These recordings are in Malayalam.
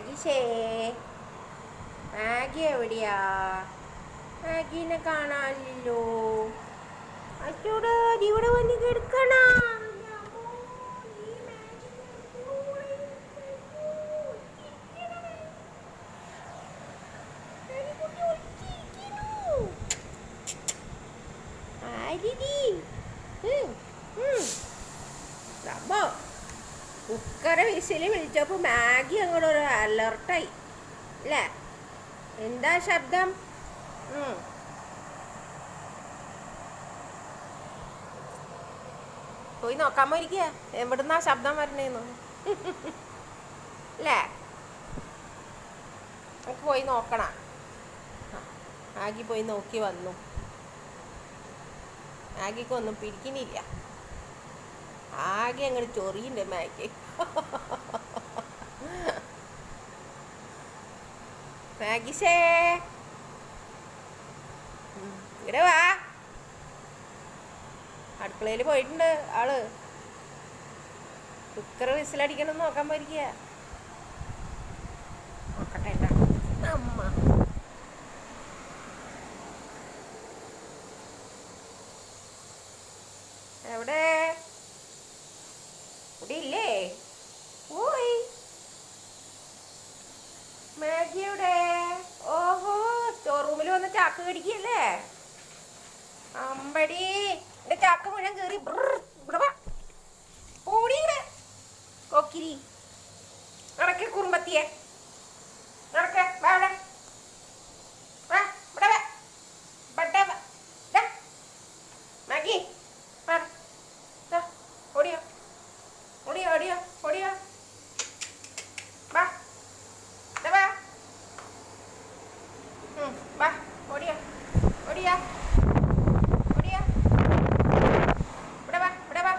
മാഗിഷേ, മാഗി എവിടെയാ? മാഗീനെ കാണാനില്ലല്ലോ. അച്ചൂടെ ഇവിടെ വന്ന് കിടക്കണ. കുക്കറെ വിസിൽ വിളിച്ചപ്പോൾ മാഗി അങ്ങോട്ട് ഒരു അലർട്ടായി അല്ലേ? എന്താ ശബ്ദം? പോയി നോക്കാൻ പോയിരിക്കുക എവിടുന്നാ ശബ്ദം വരണേന്ന് അല്ലേ? നമുക്ക് പോയി നോക്കണ. മാഗി പോയി നോക്കി വന്നു. മാഗിക്കൊന്നും പിടിക്കുന്നില്ല. ആകെ അങ്ങോട്ട് ചൊറിയുണ്ട് മാഗി. മാഗിഷേ, ഇവിടെ വാ. അടുക്കളയിൽ പോയിട്ടുണ്ട് ആള്. കുക്കർ വിസിലടിക്കണം നോക്കാൻ പോയിരിക്കുക. നോക്കട്ടെ അമ്മ. എവിടെ? ഇവിടെ ഇല്ലേ? ഓയ് മാഗി എവിടെ? ഓഹോ, സ്റ്റോർ റൂമിൽ വന്ന് ചാക്ക് കടിക്കല്ലേ? അമ്പടി, എന്റെ ചാക്ക് മുഴുവൻ കയറി. ഓടിയുടെ കൊക്കിരി നടക്കെ കുറുമ്പത്തിയെ നടക്കെ. മാഗി ഓടിയോ ഓടിയോ ഓടിയോ ഓടിയോ. വാ വാ ഓടിയോ ഓടിയാ ഓടിയാ. ഇവിടെ വാ ഇവിടെ വാ.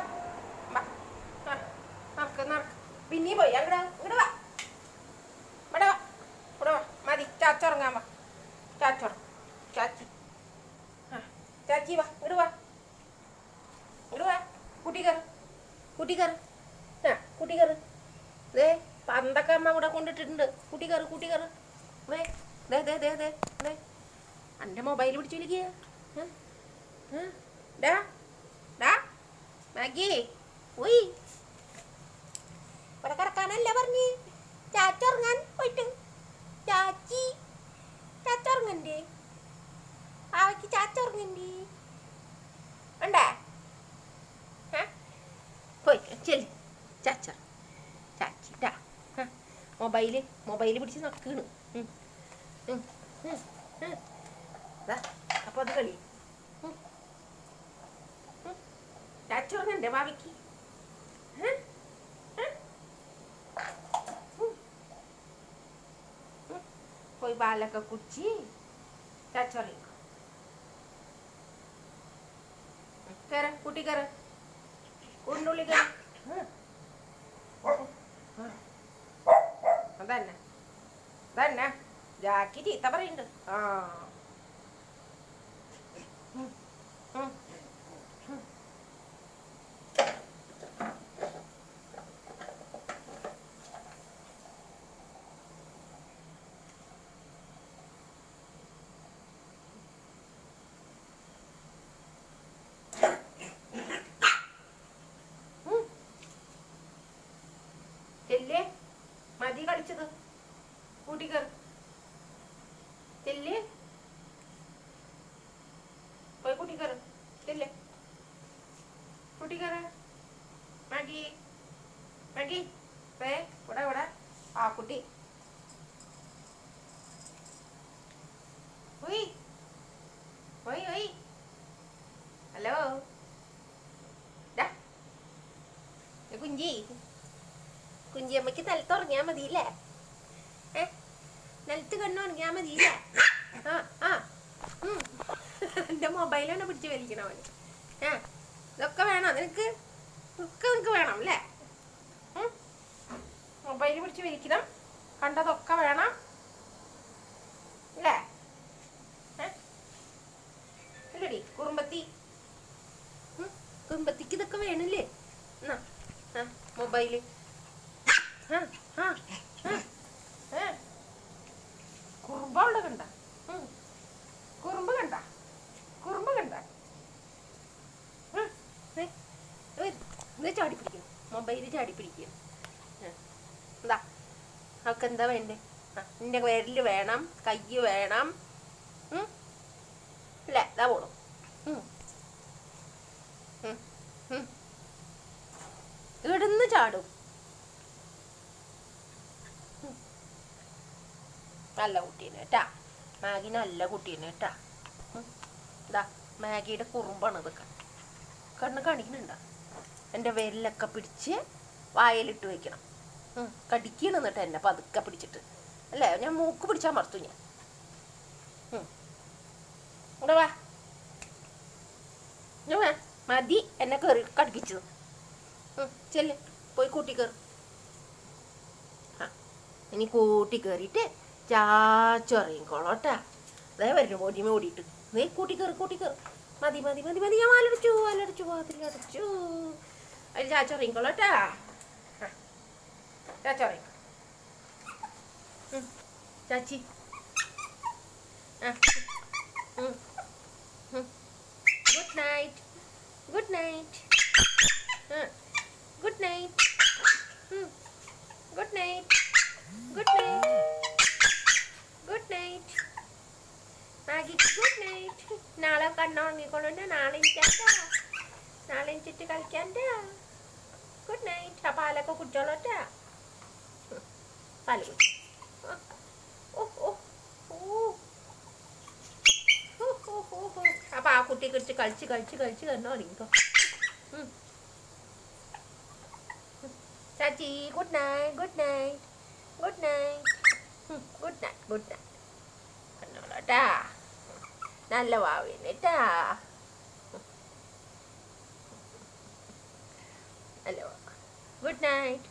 നടക്ക് നടക്ക്. പിന്നെ പോയി അങ്ങടെ ഇങ്ങടെ വാ. ഇവിടെ വാ ഇവിടെ വാ. മതി, ചാച്ചുറങ്ങാൻ വാ. ചാച്ചുറ ചാച്ചി. ചാച്ചി വാ ഇങ്ങട് വാ ഇങ്ങട് വാ. കുട്ടി കയറ് കുട്ടി കയറ്. കുട്ടി കയറ്. ദേ പന്തൊക്കെ അമ്മ ഇവിടെ കൊണ്ടിട്ടിട്ടുണ്ട്. കുട്ടി കയറ് കുട്ടി കയറ്. ദേ ദേ ദേ ദേ ദേ എൻ്റെ മൊബൈൽ പിടിച്ച് വിളിക്കുക. മാഗി ഉയ് ഇവിടെ കിടക്കാനല്ല പറഞ്ഞ്. ചാച്ചുറങ്ങാൻ പോയിട്ട്. ചാച്ചി ചാച്ചുറങ്ങണ്ടേ? ആവയ്ക്ക് ചാച്ചുറങ്ങണ്ടേ? ഉണ്ടേ? പോയി ചെല്ലി ചാച്ചർ ചാച്ചി. മൊബൈല് പിടിച്ച് നക്കാണ്. അപ്പൊ അത് കളി. ചാച്ചുറങ്ങണ്ടേ ഭാവിക്ക്? പോയി പാലൊക്കെ കുടിച്ച് ചാച്ചുറങ്ങ. കയറ കുട്ടി കയറ. ഉള്ളുള്ളി കയറി. അതന്നെ അതന്നെ ജാക്കി ചീത്ത പറയുന്നുണ്ട്. ചെല്ലേ മതി കളിച്ചത്. കൂട്ടി കയറി ചെല്ലേ. പോയി കൂട്ടി കയറി ചെല്ലേ. കൂട്ടി കയറി. മാഗി മാഗി ഇവിടെ ഇവിടെ. ആ കുട്ടി ഒയ് ഒയ് ഒയ്. ഹലോ കുഞ്ചിയമ്മക്ക് നിലത്ത് ഉറങ്ങിയാൽ മതിയില്ലേ? നിലത്ത് കണ്ണുറങ്ങിയാൽ മതിയില്ലേ? എൻ്റെ മൊബൈലാണ് പിടിച്ച് വലിക്കണവന്. ഇതൊക്കെ വേണം നിനക്ക്? ഒക്കെ നിനക്ക് വേണം അല്ലേ? മൊബൈൽ പിടിച്ച് വലിക്കണം, കണ്ടതൊക്കെ വേണം അല്ലേ? ഇല്ലടി കുറുമ്പത്തി. കുറുമ്പത്തിക്ക് ഇതൊക്കെ വേണില്ലേ? മൊബൈല് മൊബൈൽ ചാടി പിടിക്കുക. എന്താ അവൾക്ക് എന്താ വേണ്ടേ? നിന്റെ വിരൽ വേണം, കൈ വേണം അല്ലേ? ഇതാ പോണു. ഇവിടുന്ന് ചാടും. നല്ല കുട്ടീനെ കേട്ടാ മാഗി, നല്ല കുട്ടീനെ കേട്ടാ. ഇതാ മാഗിയുടെ കുറുമ്പാണ് ഇതൊക്കെ. കണ്ണ് കാണിക്കുന്നുണ്ടോ? എൻ്റെ വിരലൊക്കെ പിടിച്ച് വായലിട്ട് വയ്ക്കണം. കടിക്കണം എന്നിട്ട് എന്നെ പതുക്കെ പിടിച്ചിട്ട് അല്ലേ? ഞാൻ മൂക്ക് പിടിച്ചാൽ മറത്തു ഞാൻ. ഇവിടെ വാ, മതി എന്നെ കയറി കടിപ്പിച്ചത്. ചെല്ല് പോയി കൂട്ടി കയറി. ഇനി കൂട്ടി കയറിയിട്ട് ചാച്ചറിയിക്കോളോട്ടാ. അതേ വരുന്നു പോറ്റിമ ഓടിയിട്ട്. നീ കൂട്ടി കയറി. മതി മതി മതി മതി. ഞാൻ വാലടിച്ചു അതിലടച്ചു. അതിൽ ചാച്ചറിയിക്കോളോട്ടാ. ചാച്ചറി ചാച്ചി. Good night. Good night. Good night. Good night. Good night. Good night മാഗിക്ക്. Good night. നാളെ കണ്ണുറങ്ങിക്കൊള്ളുണ്ട്. നാളെ എണിച്ചിട്ട് കളിക്കാൻ്റെ. Good night. ആ പാലൊക്കെ കുടിച്ചോളട്ടെ. പാല് കുടി. അപ്പൊ ആ കുട്ടിയെ കുറിച്ച് കളിച്ച് കണ്ണുറങ്ങിക്കോ. ചാച്ചി good night. Good night. Good night. Good night. Good night. കണ്ണോളട്ടാ. നല്ല വാവേട്ടാ. നല്ല വാ. Good night.